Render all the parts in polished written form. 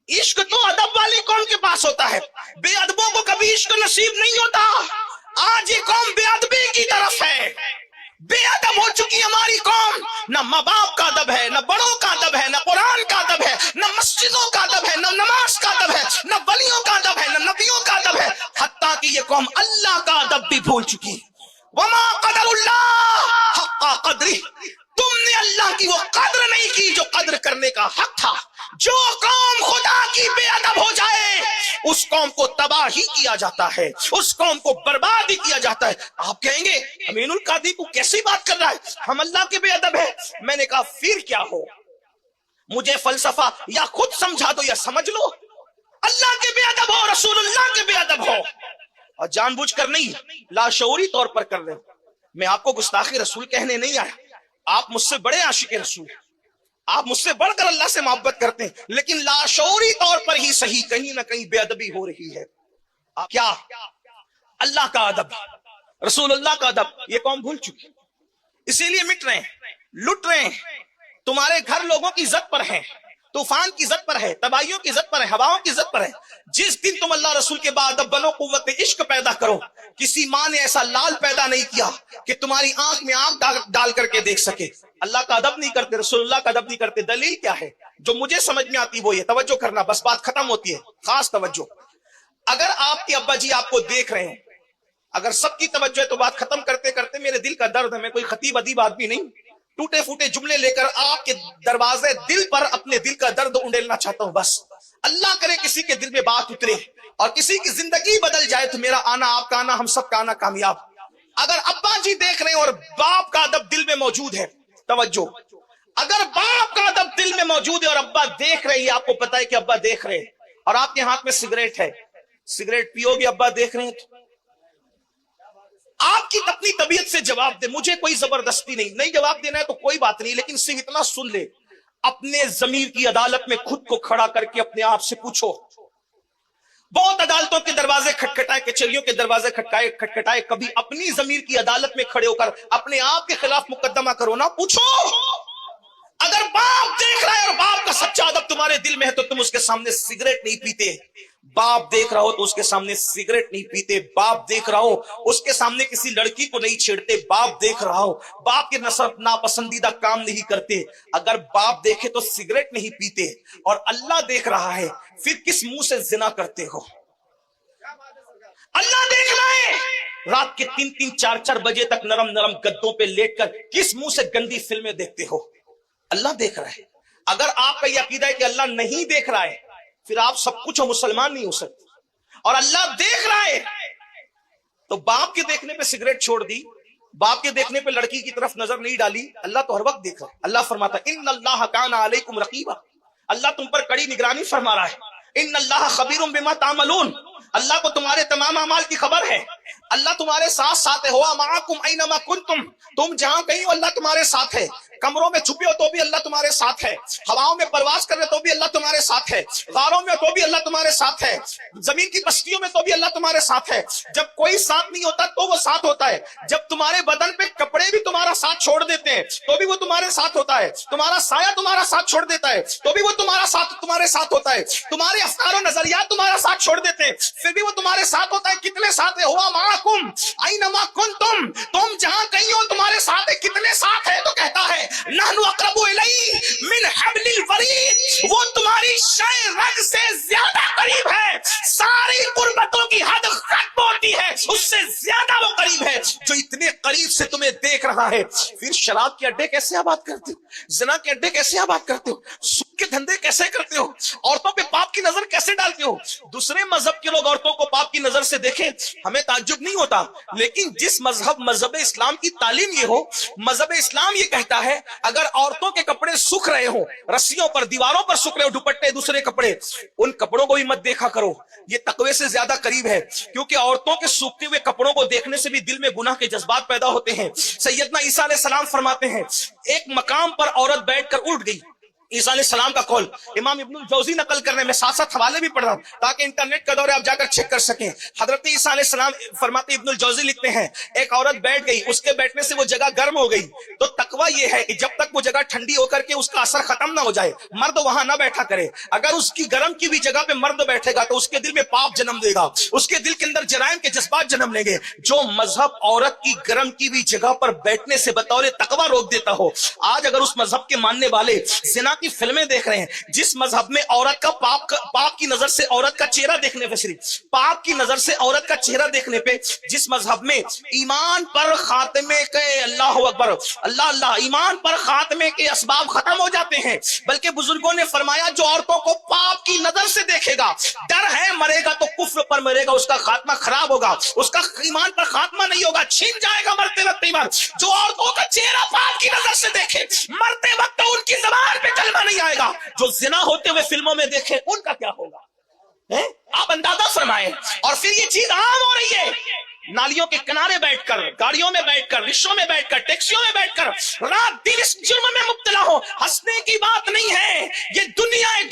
عشق تو ادب والی قوم کے پاس ہوتا ہے، بے ادبوں کو کبھی عشق نصیب نہیں ہوتا۔ آج یہ قوم بے ادبی کی طرف ہے، بے ادب ہو چکی ہماری قوم، نہ ماں باپ کا ادب ہے، نہ بڑوں کا ادب ہے، نہ قرآن کا ادب ہے، نہ مسجدوں کا ادب ہے، نہ نماز کا ادب ہے، نہ ولیوں کا ادب ہے، نہ نبیوں کا ادب ہے، حتیٰ کہ یہ قوم اللہ کا ادب بھی بھول چکی۔ وما قدر اللہ حق قدری، تم نے اللہ کی وہ قدر نہیں کی جو قدر کرنے کا حق تھا۔ جو قوم خدا کی بے ادب ہو جائے اس قوم کو تباہ ہی کیا جاتا ہے، اس قوم کو برباد ہی کیا جاتا ہے۔ آپ کہیں گے امین القادری کو کیسی بات کر رہا ہے، ہم اللہ کے بے ادب ہے؟ میں نے کہا پھر کیا ہو، مجھے فلسفہ یا خود سمجھا دو یا سمجھ لو، اللہ کے بے ادب ہو، رسول اللہ کے بے ادب ہو، اور جان بوجھ کر نہیں، لاشعوری طور پر کر رہے ہو۔ میں آپ کو گستاخی رسول کہنے نہیں آیا، آپ مجھ سے بڑے عاشق رسول ہیں، آپ مجھ سے بڑھ کر اللہ سے محبت کرتے ہیں، لیکن لاشعوری طور پر ہی صحیح کہیں نہ کہیں بے ادبی ہو رہی ہے۔ کیا اللہ کا ادب، رسول اللہ کا ادب یہ قوم بھول چکی، اسی لیے مٹ رہے ہیں، لٹ رہے ہیں۔ تمہارے گھر لوگوں کی عزت پر ہے، طوفان کی عزت پر ہے، تباہیوں کی عزت پر ہے، ہواؤں کی عزت پر ہے۔ جس دن تم اللہ رسول کے بعد ادب بنو، قوت عشق پیدا کرو، کسی ماں نے ایسا لال پیدا نہیں کیا کہ تمہاری آنکھ میں آنکھ ڈال کر کے دیکھ سکے۔ اللہ کا ادب نہیں کرتے، رسول اللہ کا ادب نہیں کرتے، دلیل کیا ہے؟ جو مجھے سمجھ میں آتی وہ یہ، توجہ کرنا، بس بات ختم ہوتی ہے، خاص توجہ۔ اگر آپ کے ابا جی آپ کو دیکھ رہے ہیں، اگر سب کی توجہ ہے تو بات ختم کرتے کرتے میرے دل کا درد ہے، میں کوئی خطیب ادیب آدمی نہیں، ٹوٹے پھوٹے جملے لے کر آپ کے دروازے دل پر اپنے دل کا درد انڈیلنا چاہتا ہوں۔ بس اللہ کرے کسی کے دل میں بات اترے اور کسی کی زندگی بدل جائے تو میرا آنا، آپ کا آنا، ہم سب کا آنا کامیاب۔ اگر ابا جی دیکھ رہے ہیں اور باپ کا ادب دل میں موجود ہے، توجہ، اگر باپ کا ادب دل میں موجود ہے اور ابا دیکھ رہے ہیں، آپ کو پتا ہے کہ ابا دیکھ رہے ہیں، اور آپ کے ہاتھ میں سگریٹ ہے، سگریٹ پیو گے ابا دیکھ رہے ہیں تو آپ کی اپنی طبیعت سے جواب دے، مجھے کوئی زبردستی نہیں جواب دینا ہے تو کوئی بات نہیں، لیکن صرف اتنا سن لے، اپنے ضمیر کی عدالت میں خود کو کھڑا کر کے اپنے آپ سے پوچھو۔ بہت عدالتوں کے دروازے کھٹکھٹائے، کچہریوں کے دروازے کھٹکھٹائے، کبھی اپنی ضمیر کی عدالت میں کھڑے ہو کر اپنے آپ کے خلاف مقدمہ کرو نا، پوچھو۔ اگر باپ دیکھ رہا ہے اور باپ کا سچا ادب تمہارے دل میں ہے تو تم اس کے سامنے سگریٹ نہیں پیتے، باپ دیکھ رہا ہو تو اس کے سامنے سگریٹ نہیں پیتے، باپ دیکھ رہا ہو اس کے سامنے کسی لڑکی کو نہیں چھیڑتے، باپ دیکھ رہا ہو باپ کے ناپسندیدہ کام نہیں کرتے۔ اگر باپ دیکھے تو سگریٹ نہیں پیتے اور اللہ دیکھ رہا ہے، پھر کس منہ سے زنا کرتے ہو؟ اللہ دیکھ رہا ہے، رات کے 3-3 4-4 بجے تک نرم نرم گدوں پہ لیٹ کر کس منہ سے گندی فلمیں دیکھتے ہو؟ اللہ دیکھ رہا ہے۔ اگر آپ کا یہ عقیدہ ہے کہ اللہ نہیں دیکھ رہا ہے، پھر آپ سب کچھ ہو، مسلمان نہیں ہو سکتے۔ اور اللہ دیکھ رہا ہے تو باپ کے دیکھنے پہ سگریٹ چھوڑ دی، باپ کے دیکھنے پہ لڑکی کی طرف نظر نہیں ڈالی، اللہ تو ہر وقت دیکھ رہا ہے۔ اللہ فرماتا ہے ان اللہ کان علیکم رقیبا، اللہ تم پر کڑی نگرانی فرما رہا ہے۔ ان اللہ خبیر بما تعملون، اللہ کو تمہارے تمام اعمال کی خبر ہے، اللہ تمہارے ساتھ ساتھ ہے۔ ہوا معکم اینما کنتم، تم جہاں کہیں ہو اللہ تمہارے ساتھ ہے، کمروں میں چھپے ہو تو بھی اللہ تمہارے ساتھ ہے، ہواؤں میں پرواز کر رہے تو بھی اللہ تمہارے ساتھ ہے، غاروں میں تو بھی اللہ تمہارے ساتھ ہے، زمین کی بستیوں میں تو بھی اللہ تمہارے ساتھ ہے۔ جب کوئی ساتھ نہیں ہوتا تو وہ ساتھ ہوتا ہے، جب تمہارے بدن پہ کپڑے بھی تمہارا ساتھ چھوڑ دیتے ہیں تو بھی وہ تمہارے ساتھ ہوتا ہے، تمہارا سایہ تمہارا ساتھ چھوڑ دیتا ہے تو بھی وہ تمہارے ساتھ ہوتا ہے، تمہارے افکار و نظریات تمہارا ساتھ چھوڑ دیتے ہیں پھر بھی وہ تمہارے ساتھ ہوتا ہے۔ کتنے ساتھ ہے؟ ہوا معکم اینما کنتم، تم جہاں کہیں ہو تمہارے ساتھ ہے۔ کتنے ساتھ ہے؟ تو کہتا ہے نحن اقرب الیہ من حبل الورید، وہ تمہاری شہ رگ سے زیادہ قریب ہے، ساری قربتوں کی حد ختم ہوتی ہے، اس سے زیادہ وہ قریب ہے جو اتنے قریب سے تمہیں دیکھ رہا ہے۔ پھر شراب کے اڈے کیسے آباد کرتے ہو، زنا کے اڈے کیسے آباد کرتے ہو، سود کے دھندے کیسے کرتے ہو، عورتوں پہ پاپ کی نظر کیسے ڈالتے ہو؟ دوسرے مذہب کے لوگ عورتوں کو پاپ کی نظر سے دیکھیں ہمیں تعجب نہیں ہوتا، لیکن جس مذہب اسلام کی تعلیم یہ ہو، مذہب اسلام یہ کہتا ہے اگر عورتوں کے کپڑے سوکھ رہے ہوں، رسیوں پر دیواروں پر سوکھ رہے ہو، دوپٹے دوسرے کپڑے، ان کپڑوں کو بھی مت دیکھا کرو، یہ تقوی سے زیادہ قریب ہے، کیونکہ عورتوں کے سوکھتے ہوئے کپڑوں کو دیکھنے سے بھی دل میں گناہ کے جذبات پیدا ہوتے ہیں۔ سیدنا عیسیٰ علیہ السلام فرماتے ہیں ایک مقام پر عورت بیٹھ کر اٹھ گئی، عیسیٰ علیہ السلام کا قول امام ابن الجوزی نقل کرنے میں ساتھ ساتھ حوالے بھی پڑھ رہا ہوں تاکہ انٹرنیٹ کا دور ہے آپ جا کر چیک کر سکیں. حضرت عیسیٰ علیہ السلام فرماتے ابن الجوزی لکھتے ہیں ایک عورت بیٹھ گئی, اس کے بیٹھنے سے وہ جگہ گرم ہو گئی, تو تقویٰ یہ ہے کہ جب تک وہ جگہ ٹھنڈی ہو کر کے اس کا اثر ختم نہ ہو جائے مرد وہاں نہ بیٹھا کرے. اگر اس کی گرم کی بھی جگہ پہ مرد بیٹھے گا تو اس کے دل میں پاپ جنم دے گا, اس کے دل کے اندر جرائم کے جذبات جنم لیں گے. جو مذہب عورت کی گرم کی بھی جگہ پر بیٹھنے سے بطور تقویٰ روک دیتا ہو, آج اگر اس مذہب کے ماننے والے زنا کی فلمیں دیکھ رہے ہیں, جس مذہب میں عورت کا پاپ کی نظر سے عورت کا چہرہ دیکھنے پہ پاپ کی نظر سے عورت کا چہرہ دیکھنے پہ, جس مذہب میں ایمان پر خاتمے کے اللہ اکبر اللہ اللہ ایمان پر خاتمے کے اسباب ختم ہو جاتے ہیں, بلکہ بزرگوں نے فرمایا جو عورتوں کو پاپ کی نظر سے دیکھے گا ڈر ہے مرے گا تو کفر پر مرے گا, اس کا خاتمہ خراب ہوگا, اس کا ایمان پر خاتمہ نہیں ہوگا, چھین جائے گا مرتے وقت ایمان. جو عورتوں کا چہرہ پاپ کی نظر سے دیکھے مرتے وقت ان کی زبان پہ کلمہ نہیں آئے گا. جو زنا ہوتے ہوئے فلموں میں دیکھے ان کا کیا ہوگا آپ اندازہ فرمائیں. اور پھر یہ چیز عام ہو رہی ہے, نالیوں کے کنارے بیٹھ کر, گاڑیوں میں بیٹھ کر, رکشوں میں بیٹھ کر, ٹیکسیوں میں بیٹھ کر رات دن اس جرم میں مبتلا ہو. ہنسنے کی بات نہیں ہے, یہ دنیا ہے,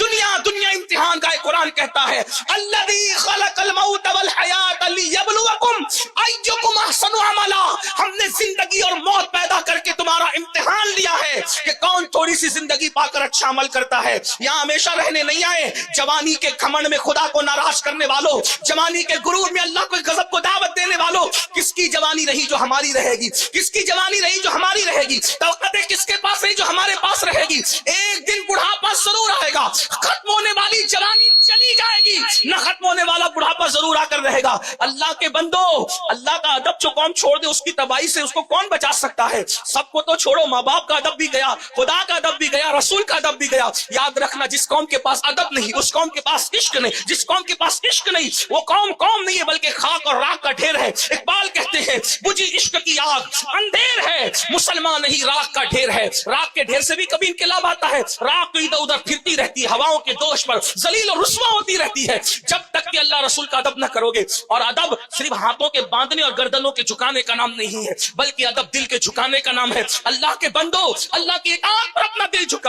دنیا امتحان کا ہے. قرآن کہتا ہے الذی خلق الموت والحیات لیبلوکم ایکم احسن عملا, ہم نے زندگی اور موت پیدا کر کے تمہارا امتحان لیا ہے کہ کون تھوڑی سی زندگی پا کر اچھا عمل کرتا ہے. یہاں ہمیشہ رہنے نہیں آئے. جوانی کے گھمنڈ میں خدا کو ناراض کرنے والوں, جوانی کے غرور میں اللہ کو غضب کو دعوت دینے والوں, کس کی جوانی رہی جو ہماری رہے گی, کس کی جوانی رہی جو ہماری رہے گی, طاقتیں کس کے پاس رہی جو ہمارے پاس رہے گی. ایک دن بڑھاپا ضرور آئے گا, ختم ہونے والی جوانی چلی جائے گی, نہ ختم ہونے والا بڑھاپا ضرور آ کر رہے گا. اللہ کے بندو, اللہ کا ادب جو قوم چھوڑ دے اس کی تباہی سے اس کو کون بچا سکتا ہے. سب کو تو چھوڑو, ماں باپ کا ادب بھی گیا, خدا کا ادب بھی گیا, رسول کا ادب بھی گیا. یاد رکھنا جس قوم کے پاس ادب نہیں اس قوم کے پاس عشق نہیں, جس قوم کے پاس عشق نہیں وہ قوم نہیں ہے بلکہ خاک اور راکھ کا ڈھیر ہے. اقبال کہتے ہیں بجھی عشق کی آگ اندھیر ہے, مسلمان نہیں راکھ کا ڈھیر ہے. راکھ کے ڈھیر سے بھی کبھی انقلاب آتا ہے. راکھ تو ادھر ادھر پھرتی رہتی ہے, ہواؤں کے دوش پر ذلیل اور رسوا ہوتی رہتی ہے جب تک کہ اللہ رسول کا ادب نہ کرو گے. اور ادب صرف ہاتھوں کے باندھنے اور گردنوں کے جھکانے کا نام نہیں ہے, بلکہ ادب دل کے جھکانے کا نام ہے. اللہ کے بندو, اللہ کی اطاعت پر اپنا دل جھکا.